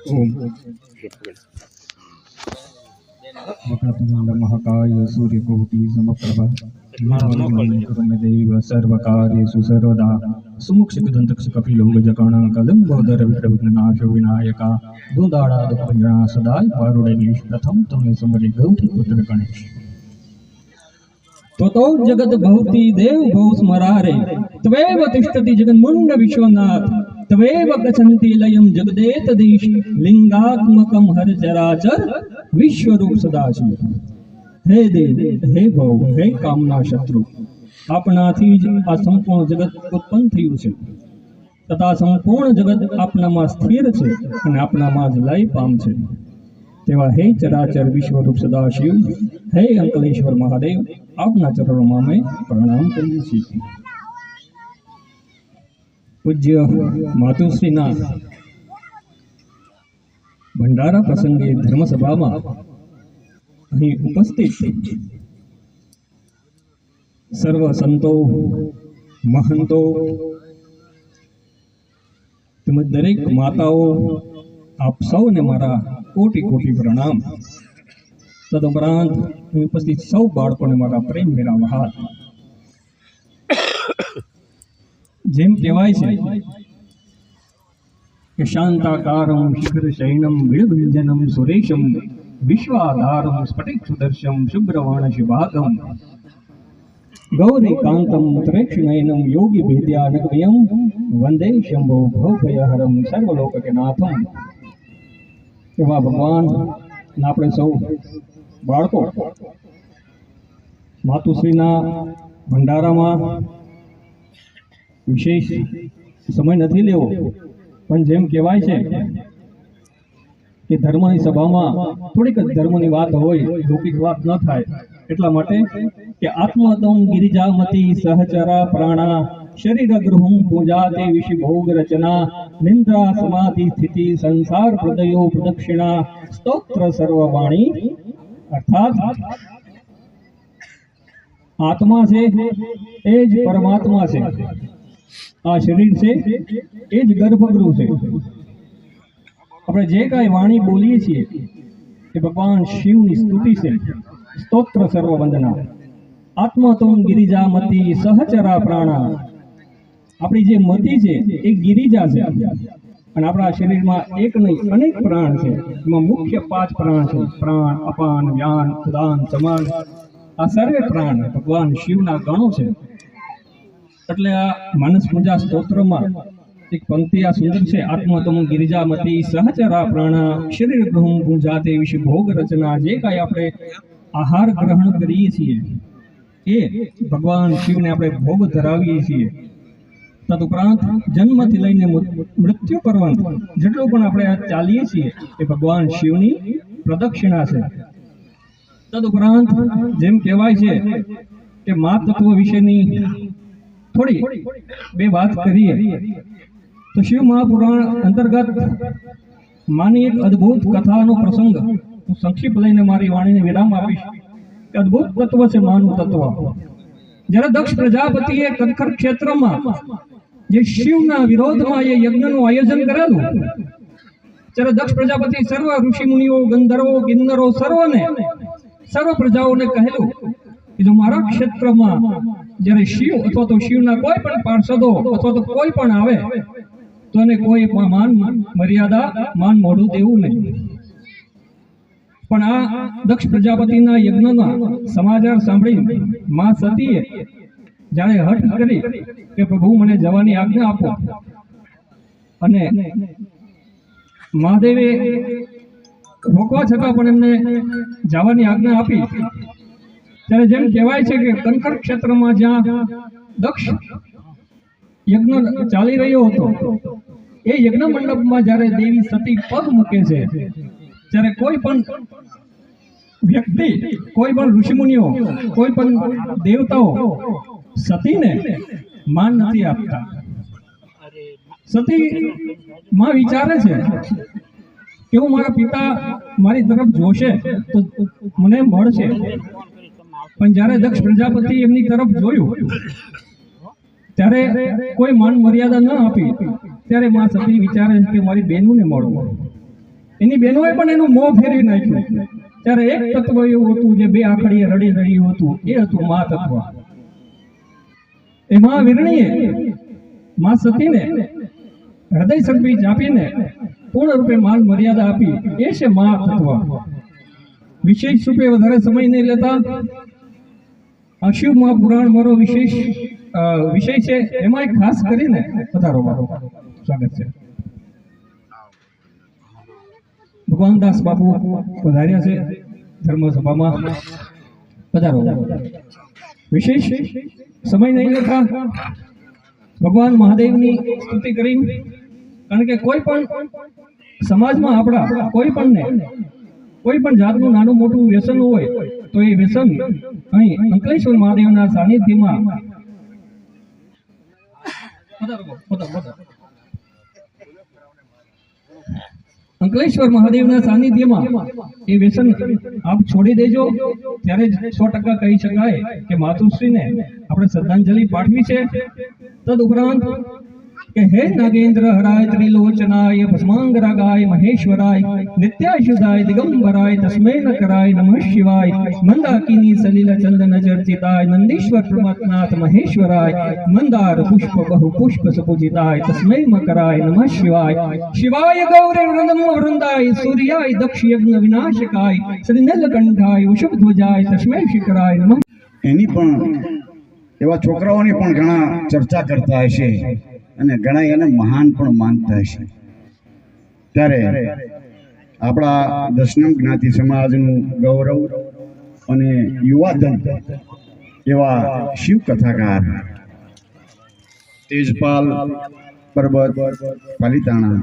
ओम वक्रतुंड महाकाय सूर्यकोटि समप्रभा निर्मलं देव सर्वकार्येषु सर्वदा सुमुक्षदन्तक्ष कपिलो गजकर्णकलं बोधर विघ्ननाशो विनायका दुंदाड़ा दुखभंजना सदाय पारुडेश प्रथम तमे समरे गौरी पुत्र गणेश तो जगत भवति देव भव स्मरारे त्वेव तिष्ठति जगन्मुंड विश्वनाथ त्वेव गच्छन्ति लयं जगदेतदीश लिंगात्मकं हर चराचर विश्वरूप सदाशिव। हे देव हे भव हे कामना शत्रु आपनाथी ज आ संपूर्ण जगत उत्पन्न थयुं छे तथा संपूर्ण जगत आपनामां स्थिर छे अने आपनामां ज लय पामशे तेवा हे चराचर विश्वरूप सदाशिव हे अंकलेश्वर महादेव आपना चरणों में प्रणाम करीए छीए। पूज्य मातुश्रीना भंडारा प्रसंगे धर्मसभा में अहीं उपस्थित सर्व संतो महंतो તેમજ દરેક માતાઓ આપ સૌને મારા કોટી કોટી પ્રણામ। તદુપરાંત ઉપસ્થિત સૌ બાળકોને મારા પ્રેમ ભેરા વહાલ। જેમ કહેવાય છે કે શાંતાકારમ શિખર શયનમ વિળવિંજનમ સુરેશમ વિશ્વાધારમ સ્ફટિક સુદર્શમ શુભ્રવાણશિભાગમ ગૌરીકાંતમ ત્રેક્ષનયનમ યોગી ભેદ્યાનગમ્યમ વંદે શંભો ભવભયહરમ સર્વલોકનાથમ। એવા ભગવાન આપણે સૌ બાળકો માતુશ્રીના ભંડારામાં વિશેષ સમય નથી લેવો પણ જેમ કહેવાય છે કે ધર્મની સભામાં થોડીક જ ધર્મની વાત હોય લૌકિક વાત ન થાય એટલા માટે કે આત્મતમ ગિરિજામતી સહચરા પ્રાણા शरीर गृहं पूजाते विषि भोग रचना निंद्रा समाधि स्थिति संसार प्रदयो प्रदक्षिणा स्तोत्र सर्ववाणी अर्थात आत्मा से एज परमात्मा से आ शरीर से एज गर्भगृह से अपने जे काई वाणी बोलीए छीए कि भगवान शिव की स्तुति से स्तोत्र सर्ववंदना आत्मतम गिरिजामती सहचरा प्राणा अपनी जे मती है एक गिरिजा है और अपना शरीर में एक नहीं अनेक प्राण है मुख्य 5 प्राण है प्राण अपान व्यान उदान समान आ सर्वे प्राण भगवान शिवना गणों है एटले आ मानस पूजा स्तोत्र में एक पंक्ति आ सुंदर है आत्मतम गिरिजामती सहचरा प्राणा शरीर गृहं पूजाते विषि भोग रचना जे काई आपणे आहार ग्रहण करीए छीए ए भगवान शिव ने आपणे भोग धरावीए छीए। तदुपरांत जन्म थी लईने मृत्यु पर्यंत जेटलो पण आपणे चालीए छीए ए भगवान शिवनी प्रदक्षिणा छे। तदुपरांत जेम कहेवाय छे के मां तत्व विशेनी थोड़ी बे बात करीए तो शिव महापुराण अंतर्गत मानी एक अद्भुत कथानो प्रसंग हूँ संक्षिप्त लईने मारी वाणी ने विराम आपीश। अद्भुत तत्व छे मानु तत्व। जયારે दक्ष प्रजापतिए कनखर क्षेत्रमां जे शिवना विरोधमां ये यज्ञનું આયોજન કરેલું ત્યારે દક્ષ પ્રજાપતિ સર્વ ઋષિ મુનિઓ ગંધર્વો કિન્નરો સર્વ પ્રજાઓને કહેલું કે જો મારા ક્ષેત્રમાં જ્યારે શિવ અથવા તો શિવના કોઈ પણ પાર્ષદો અથવા તો કોઈ પણ આવે તો એને કોઈ માન મર્યાદા માન મોઢું દેવું નહીં। પણ આ દક્ષ પ્રજાપતિના યજ્ઞના સમાચાર સાંભળી માં સતીએ જ્યારે હઠ કરી કે પ્રભુ મને જવાની આજ્ઞા આપો અને મહાદેવે રોકવા છતાં પણ એમને જવાની આજ્ઞા આપી ત્યારે જેમ કહેવાય છે કે કંકર ક્ષેત્રમાં જ્યાં દક્ષ યજ્ઞ ચાલી રહ્યો હતો એ યજ્ઞ મંડપમાં જ્યારે દેવી સતી પગ મૂકે છે ત્યારે કોઈ પણ व्यक्ति कोई पण ऋषि मुनिओ कोई पण देवताओ सती ने मान नहीं आपता। सती मां विचारे छे कि हूँ मारा पिता मारी तरफ जोशे तो मने मळशे पण ज्यारे दक्ष प्रजापति एमनी तरफ जोयुं त्यारे कोई मान मर्यादा न आपी त्यारे मां सती विचारे कि मारी बेनू ने मळो એની બહેનોએ પણ એનું મોં ફેરવી નાખ્યું. ત્યારે એક તત્વ એવું હતું જે બે આખડીએ રડી રહ્યું હતું, એ હતું મા તત્વ. એ મા વીરણીએ મા સતીને હૃદય સંબીજ આપીને પૂર્ણ રૂપે માન મર્યાદા આપી, એ છે મા તત્વ. વિશેષ રૂપે વધારે સમય નહીં લેતા આ શિવ મહાપુરાણ મારો વિશેષ વિષય છે, એમાં ખાસ કરીને પધારો મારો સ્વાગત છે. ભગવાન દાસ બાપુ પધાર્યા છે ધર્મસભામાં, પધારો. વિશેષ સમય નહીં લેતા ભગવાન મહાદેવની સ્તુતિ કરી, કારણ કે કોઈ પણ સમાજમાં આપણા કોઈ પણ જાતનું નાનું મોટું વ્યસન હોય તો એ વ્યસન અહીં અંકલેશ્વર મહાદેવના સાનિધ્યમાં અંકલેશ્વર મહાદેવના સાનિધ્યમાં એ વ્યસન આપ છોડી દેજો, ત્યારે જ 100% કહી શકાય કે માતુશ્રીને આપણે શ્રદ્ધાંજલિ પાઠવી છે. તદ ઉપરાંત કે હે નાગેન્દ્ર હરાય ત્રિલોચનાય ભસ્માંગરાગાય મહેશ્વરાય નિત્યાશુદાય દિગંબરાય તસ્મૈ ન કરાય નમઃ શિવાય મંદાકિની સલિલ ચંદન ચર્ચિતાય નંદીશ્વર પ્રમથનાથ મહેશ્વરાય મંદાર પુષ્પ બહુ પુષ્પ સુપૂજિતાય તસ્મૈ મ કરાય નમઃ શિવાય શિવાય ગૌરે વૃંદમ વૃંદાય સૂર્યાય દક્ષ યજ્ઞ વિનાશકાય શ્રી નીલકંઠાય વૃષભધ્વજાય તસ્મૈ શિખરાય નમઃ. એની પણ એવા છોકરાઓની પણ ઘણા ચર્ચા કરતા હશે અને ઘણા એને મહાન પણ માનતા હશે. ત્યારે આપણા દશનમ જ્ઞાતિ સમાજનું ગૌરવ અને યુવાધન એવા શિવ કથાકાર તેજપાલ પર્વત પાલિતાણા